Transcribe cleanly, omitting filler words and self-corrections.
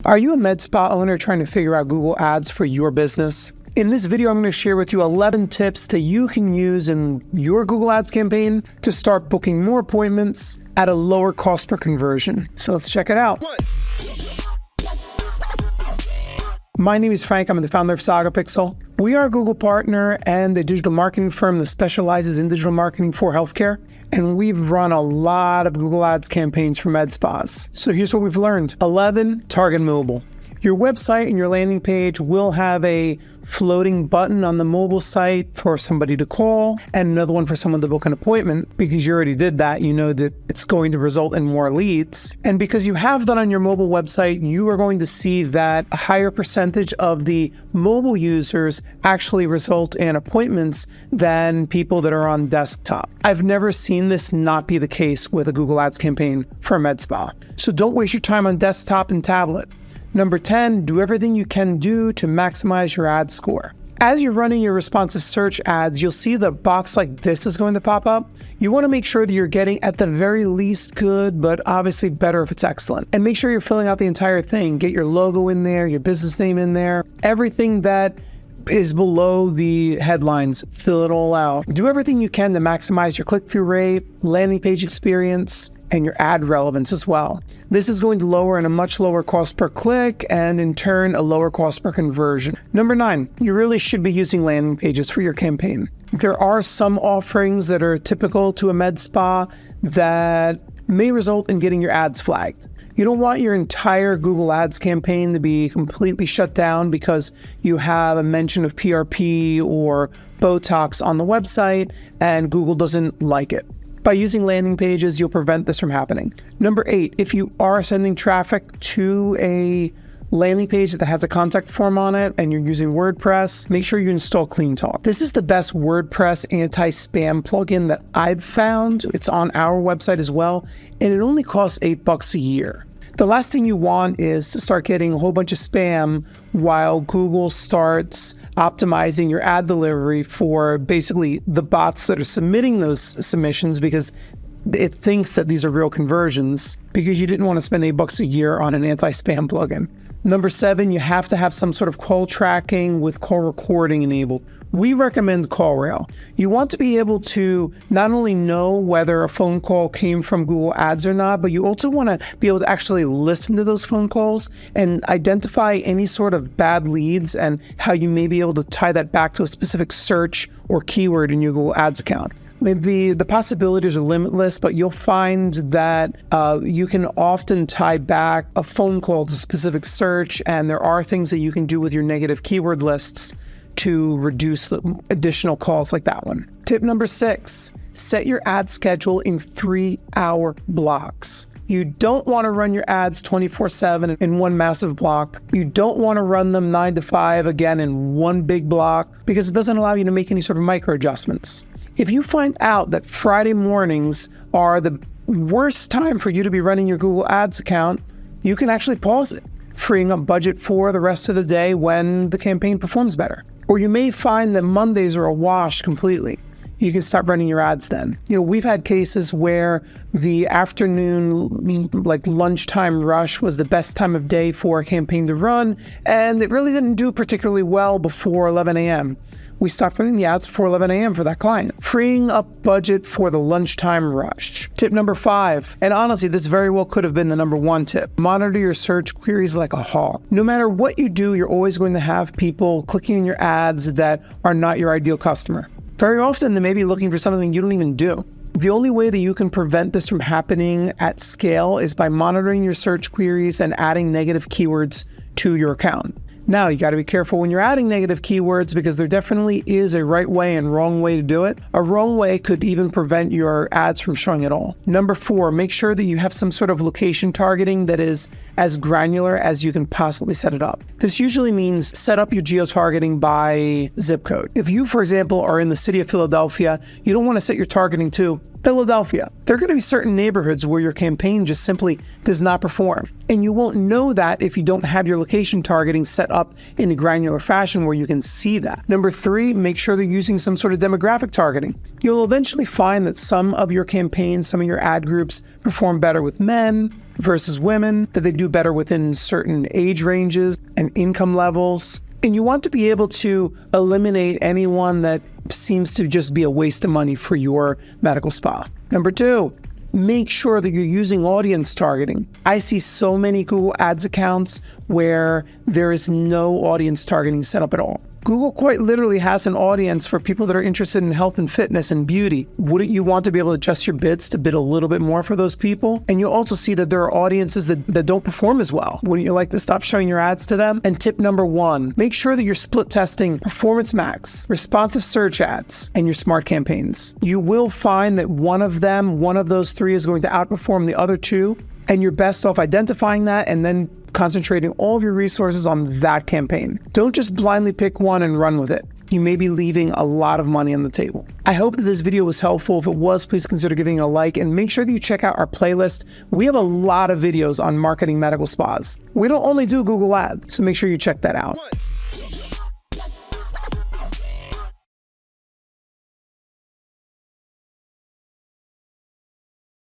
Are you a med spa owner trying to figure out Google Ads for your business? In this video, I'm going to share with you 11 tips that you can use in your Google Ads campaign to start booking more appointments at a lower cost per conversion. So let's check it out. My name is Frank. I'm the founder of Saga Pixel. We are a Google partner and a digital marketing firm that specializes in digital marketing for healthcare. And we've run a lot of Google Ads campaigns for med spas. So here's what we've learned. 11, target mobile. Your website and your landing page will have a floating button on the mobile site for somebody to call and another one for someone to book an appointment. Because you already did that, you know that it's going to result in more leads. And because you have that on your mobile website, you are going to see that a higher percentage of the mobile users actually result in appointments than people that are on desktop. I've never seen this not be the case with a Google Ads campaign for a med spa. So don't waste your time on desktop and tablet. Number 10, do everything you can do to maximize your ad score. As you're running your responsive search ads, you'll see the box like this is going to pop up. You want to make sure that you're getting at the very least good, but obviously better if it's excellent. And make sure you're filling out the entire thing. Get your logo in there, your business name in there, everything that is below the headlines, fill it all out. Do everything you can to maximize your click-through rate, landing page experience, and your ad relevance as well. This is going to lower in a much lower cost per click and in turn a lower cost per conversion. Number 9, you really should be using landing pages for your campaign. There are some offerings that are typical to a med spa that may result in getting your ads flagged. You don't want your entire Google Ads campaign to be completely shut down because you have a mention of PRP or Botox on the website and Google doesn't like it. By using landing pages, you'll prevent this from happening. Number 8, if you are sending traffic to a landing page that has a contact form on it and you're using WordPress, make sure you install CleanTalk. This is the best WordPress anti-spam plugin that I've found. It's on our website as well, and it only costs $8 a year. The last thing you want is to start getting a whole bunch of spam while Google starts optimizing your ad delivery for basically the bots that are submitting those submissions because it thinks that these are real conversions because you didn't want to spend $8 a year on an anti-spam plugin. Number 7, you have to have some sort of call tracking with call recording enabled. We recommend CallRail. You want to be able to not only know whether a phone call came from Google Ads or not, but you also want to be able to actually listen to those phone calls and identify any sort of bad leads and how you may be able to tie that back to a specific search or keyword in your Google Ads account. I mean, the possibilities are limitless, but you'll find that you can often tie back a phone call to a specific search, and there are things that you can do with your negative keyword lists to reduce the additional calls like that one. Tip number 6, set your ad schedule in 3-hour blocks. You don't want to run your ads 24/7 in one massive block. You don't want to run them 9 to 5 again in one big block because it doesn't allow you to make any sort of micro adjustments. If you find out that Friday mornings are the worst time for you to be running your Google Ads account, you can actually pause it, freeing up budget for the rest of the day when the campaign performs better. Or you may find that Mondays are a wash completely. You can stop running your ads then. You know, we've had cases where the afternoon, like lunchtime rush was the best time of day for a campaign to run, and it really didn't do particularly well before 11 a.m. We stopped running the ads before 11 a.m. for that client, freeing up budget for the lunchtime rush. Tip number 5, and honestly, this very well could have been the number 1 tip. Monitor your search queries like a hawk. No matter what you do, you're always going to have people clicking on your ads that are not your ideal customer. Very often, they may be looking for something you don't even do. The only way that you can prevent this from happening at scale is by monitoring your search queries and adding negative keywords to your account. Now, you got to be careful when you're adding negative keywords because there definitely is a right way and wrong way to do it. A wrong way could even prevent your ads from showing at all. Number 4, make sure that you have some sort of location targeting that is as granular as you can possibly set it up. This usually means set up your geo-targeting by zip code. If you, for example, are in the city of Philadelphia, you don't want to set your targeting to Philadelphia. There are going to be certain neighborhoods where your campaign just simply does not perform. And you won't know that if you don't have your location targeting set up in a granular fashion where you can see that. Number 3, make sure they're using some sort of demographic targeting. You'll eventually find that some of your campaigns, some of your ad groups perform better with men, versus women, that they do better within certain age ranges and income levels. And you want to be able to eliminate anyone that seems to just be a waste of money for your medical spa. Number 2, make sure that you're using audience targeting. I see so many Google Ads accounts where there is no audience targeting set up at all. Google quite literally has an audience for people that are interested in health and fitness and beauty. Wouldn't you want to be able to adjust your bids to bid a little bit more for those people? And you'll also see that there are audiences that don't perform as well. Wouldn't you like to stop showing your ads to them? And tip number 1, make sure that you're split testing Performance Max, responsive search ads, and your smart campaigns. You will find that one of those 3 is going to outperform the other 2. And you're best off identifying that and then concentrating all of your resources on that campaign. Don't just blindly pick one and run with it. You may be leaving a lot of money on the table. I hope that this video was helpful. If it was, please consider giving it a like and make sure that you check out our playlist. We have a lot of videos on marketing medical spas. We don't only do Google Ads, so make sure you check that out.